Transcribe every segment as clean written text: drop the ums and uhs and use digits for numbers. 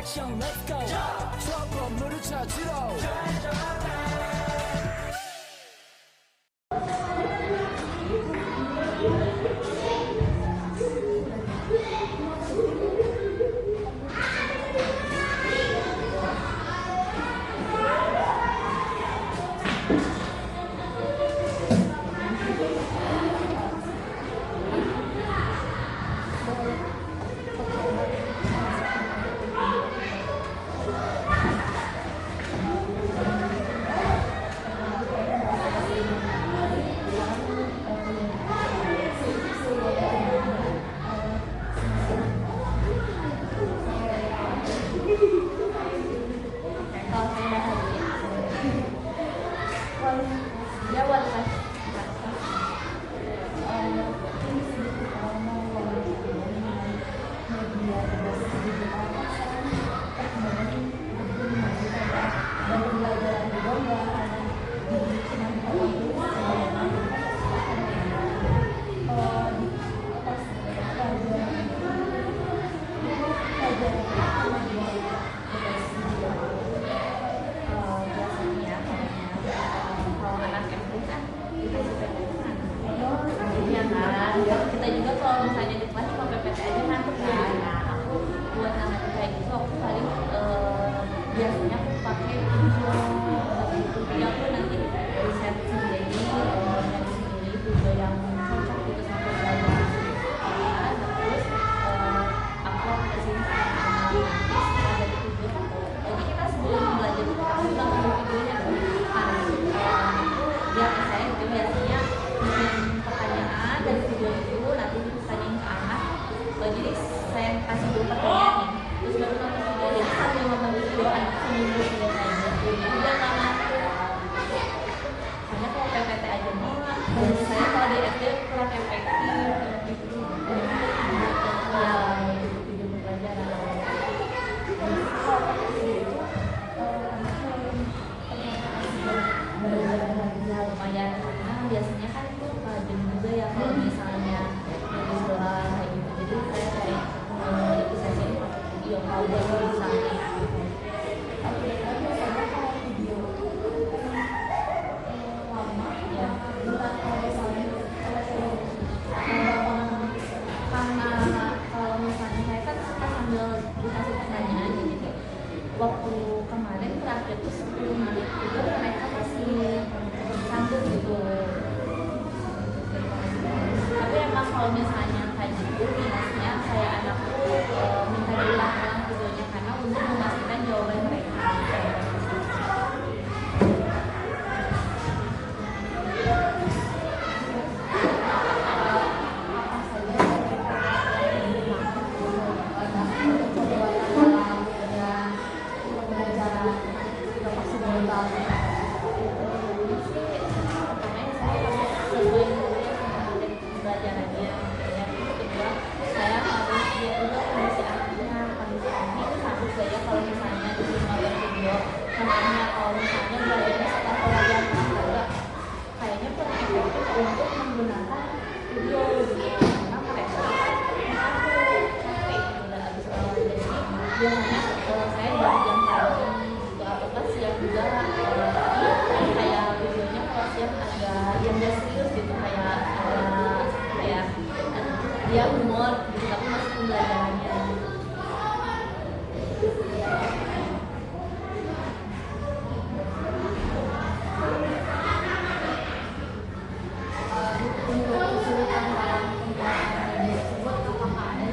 액션 let's go 저 건물을 찾으러 kita juga kalau misalnya di kelas cuma PPT aja ngantuk kan. Nah, aku buat anak kayak gitu aku paling biasanya aku pakai video gitu. Jadi aku nanti riset sendiri dari sendiri video yang cocok gitu sama pelajaran. Terus aku aplikasiin sama nanti setelah dari video foto. Jadi kita sebelum belajar itu kita juga ngambil videonya kan. Dia ke saya itu biasanya bikin pertanyaan dari video itu nanti ditanyain ke anak. Jadi saya kasih dulu pertanyaan nih, terus baru nonton video. Jadi sambil nonton video anak seminggu biasanya jadi udah nggak ngantuk. Hanya kalau PPT aja mah menurut saya kalau di SD kurang efektif gitu. Ya video pembelajaran. Kalau pakai video itu lumayan karena biasanya kan itu jam juga ya kalau misalnya dari sekolah kayak gitu. Jadi saya kayak itu sesi pakai video kalau buat misalnya kalau video lama ya bukan kalau misalnya karena kalau misalnya saya kan suka sambil dikasih pertanyaan jadi waktu kemarin terakhir tuh 10 menit itu mereka masih sanggup gitu. Tapi emang kalau misalnya kayak gitu biasanya saya anakku minta diulang-ulang videonya karena untuk memastikan jawaban mereka. Biasanya saya dari jam pagi gitu atau siang juga kayak videonya kalau siang agak yang gak serius gitu kayak dia humor gitu tapi masih pembelajarannya. Untuk kesulitan dalam pembelajaran tersebut apakah ada?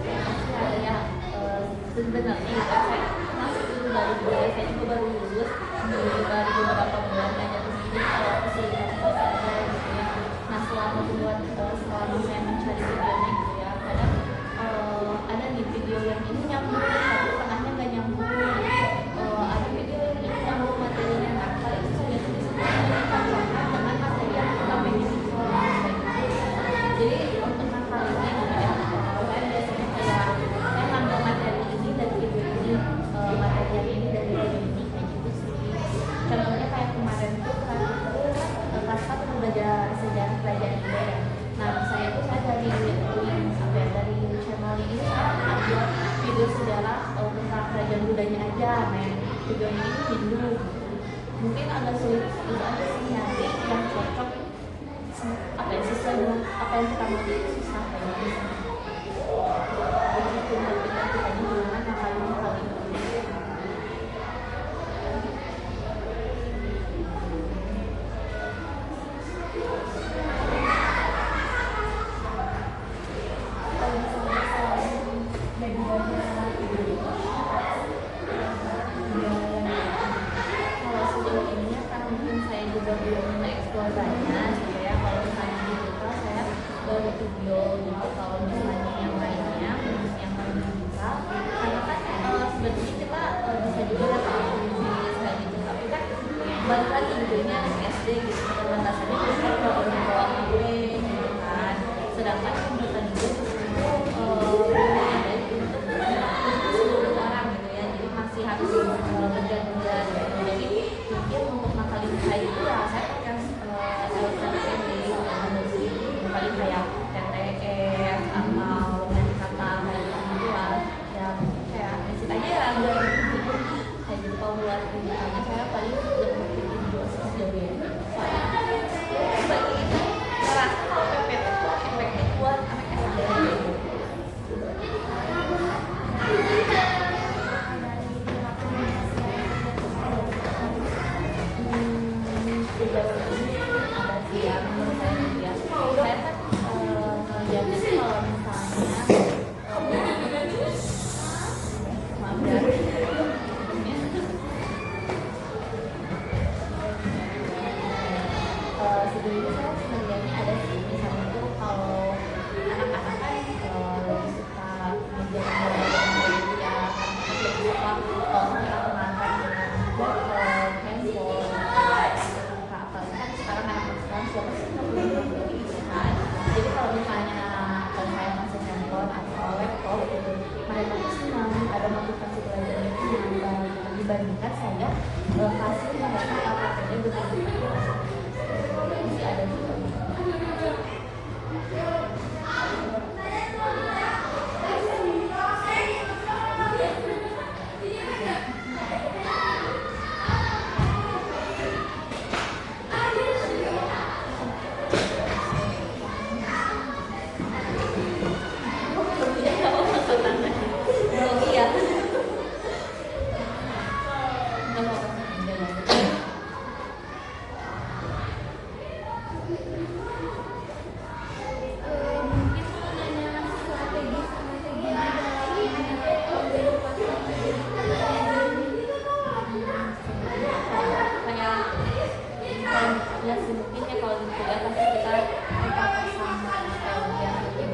Pasti ada ya. Sebenarnya saya masuk dulu dari kuliah, saya juga baru lulus dari beberapa bulan aja terus jadi kalau kesulitan itu ada gitu ya. Nah selama saya mencari videonya gitu ya kadang ada nih video yang ini nyambung tapi tengahnya nggak nyambung. Ada video yang ini nyambung materinya, nah paling susahnya itu disusun dengan materi yang kita pengen disusun. Jadi untuk hal ini gitu ya saya biasanya kayak saya ngambil materi ini dari video ini, materi yang ini dari video ini kayak gitu sih. Contohnya kayak kemarin tuh kelas 4 belajar sejarah kerajaan Indo ya. Nah saya tuh saya dari channel ini saya ambil video sejarah tentang tujuan ini jenuh, mungkin agak sulit juga sih nyari yang cocok apa yang sesuai dengan apa yang kita mau, itu susah kayaknya. Jadi tinggal kita gimana ngakalin hal itu. Kalau sejauh ini karena mungkin saya juga belum mengeksplor banyak gitu ya. Kalau misalnya digital saya baru video gitu. Kalau misalnya yang lainnya yang digital, karena kan sebenarnya kita bisa juga dapat bisnis kayak gitu, tapi kan balik lagi videonya anak SD gitu, keterbatasannya kita kalau bawa HP gitu kan. Sedangkan komputer juga itu belum ada untuk seluruh orang gitu ya, jadi masih harus bergantian gitu. Jadi mungkin untuk ngakalin saya itu ya saya pakai LCD paling kayak TTS atau main kata kayak gitu lah ya, kayak basic aja ya kayak gitu. Kalau buat misalnya saya paling lebih bikin dua sejauh ini soalnya bagi itu ngerasa kalau PPT itu efeknya buat anak SD gitu. Sejauh ini ada sih ya, menurut saya gitu ya. Saya kan ngeliatnya sih kalau misalnya maaf ya, sejauh ini saya ngeliatnya ada sih, misalnya tuh kalau anak-anak kan lebih suka menjaga gitu ya, lebih suka kalau kita kenalkan dengan laptop, handphone, apalagi kan sekarang anak-anak sekarang siapa sih nggak punya handphone gitu kan. Jadi kalau misalnya kalau saya masih handphone atau laptop gitu, mereka tuh senang, ada motivasi belajar itu nambah gitu, dibandingkan saya kasih mereka apa-apa betul-betul masih ada juga. Ya sih mungkin ya kalau di kuliah pasti kita terpapar sama teori yang lebih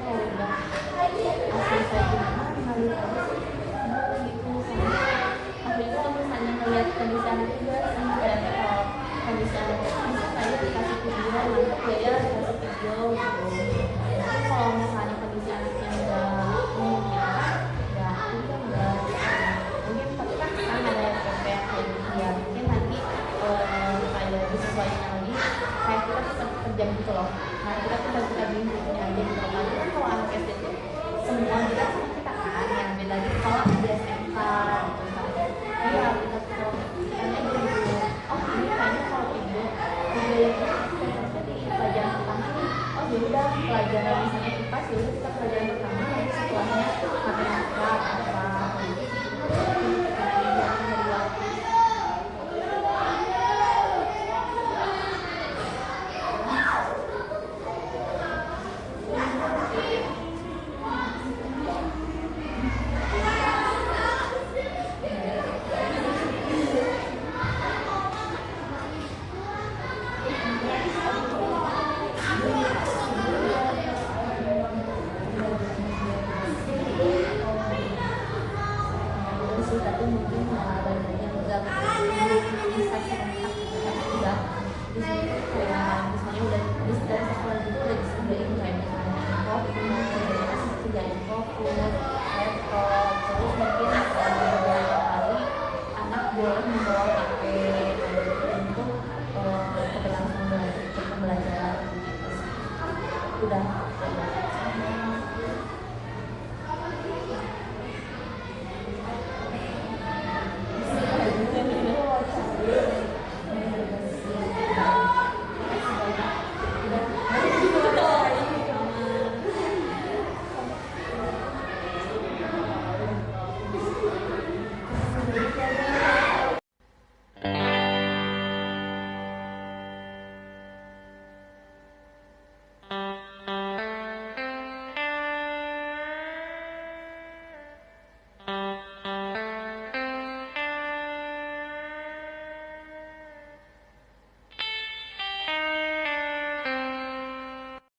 kalau udah asli saya gimana ngalir aja sih gitu. Aku itu kalau misalnya ngeliat kondisi anak juga sih, kayak kalau kondisi anak itu bisa saya dikasih video mantap ya dikasih video gitu. Tapi kalau misalnya kondisi anaknya udah memungkinkan ya itu enggak mungkin, tapi kan sekarang ada FPP yang kayak gitu ya, mungkin nanti kayak disesuaikan lagi kayak kita tuh per jam gitu loh. Nah kita tuh kita bimbingnya aja gitu. Tapi kan kalau anak SD itu semua juga sama kita kan, yang beda gitu kalau ada SMK gitu misalnya. Iya kita tuh tanya gitu, oh ini kayaknya kalau video yang ini cocoknya di pelajaran pertama nih. Oh yaudah pelajaran misalnya IPA yaudah kita pelajaran pertama, nanti setelahnya matematika apa gitu sih. Tapi mungkin banyak juga bisa serentak gitu kan juga di sini kayak misalnya udah dari sekolah juga udah disediain kayak misalnya fokus kerjain fokus laptop, terus mungkin beberapa kali anak boleh membawa HP untuk keberlangsungan pembelajaran gitu. Udah